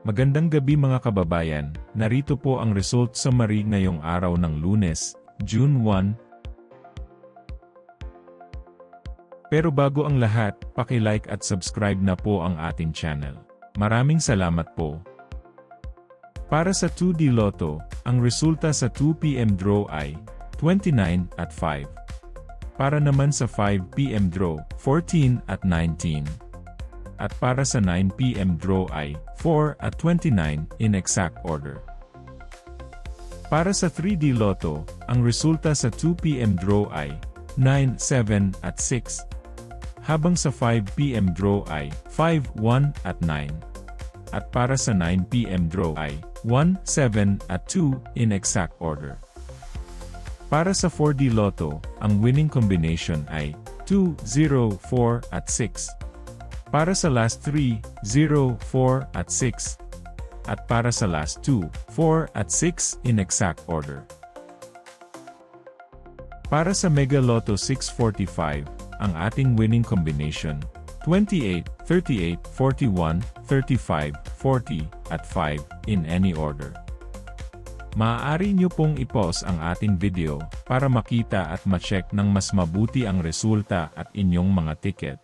Magandang gabi mga kababayan, narito po ang result summary ngayong araw ng Lunes, June 1. Pero bago ang lahat, paki-like at subscribe na po ang ating channel. Maraming salamat po. Para sa 2D Lotto, ang resulta sa 2 PM draw ay 29 at 5. Para naman sa 5 PM draw, 14 at 19. At para sa 9 PM draw ay 4 at 29 in exact order. Para sa 3D Lotto, ang resulta sa 2 PM draw ay 9, 7 at 6. Habang sa 5 PM draw ay 5, 1 at 9. At para sa 9 PM draw ay 1, 7 at 2 in exact order. Para sa 4D Lotto, ang winning combination ay 2, 0, 4 at 6. Para sa last 3, 0, 4 at 6. At para sa last 2, 4 at 6 in exact order. Para sa Mega Lotto 645, ang ating winning combination, 28, 38, 41, 35, 40, at 5, in any order. Maaari nyo pong i-pause ang ating video, para makita at ma-check ng mas mabuti ang resulta at inyong mga ticket.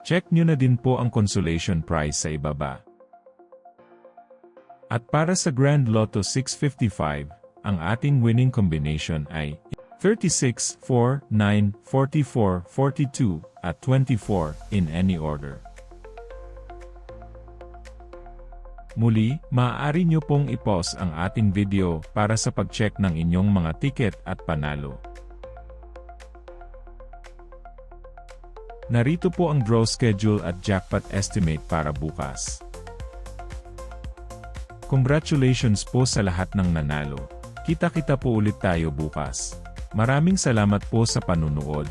Check nyo na din po ang consolation prize sa ibaba. At para sa Grand Lotto 655, ang ating winning combination ay 36, 4, 9, 44, 42, at 24, in any order. Muli, maaari nyo pong i-pause ang ating video para sa pag-check ng inyong mga ticket at panalo. Narito po ang draw schedule at jackpot estimate para bukas. Congratulations po sa lahat ng nanalo. Kita-kita po ulit tayo bukas. Maraming salamat po sa panunood.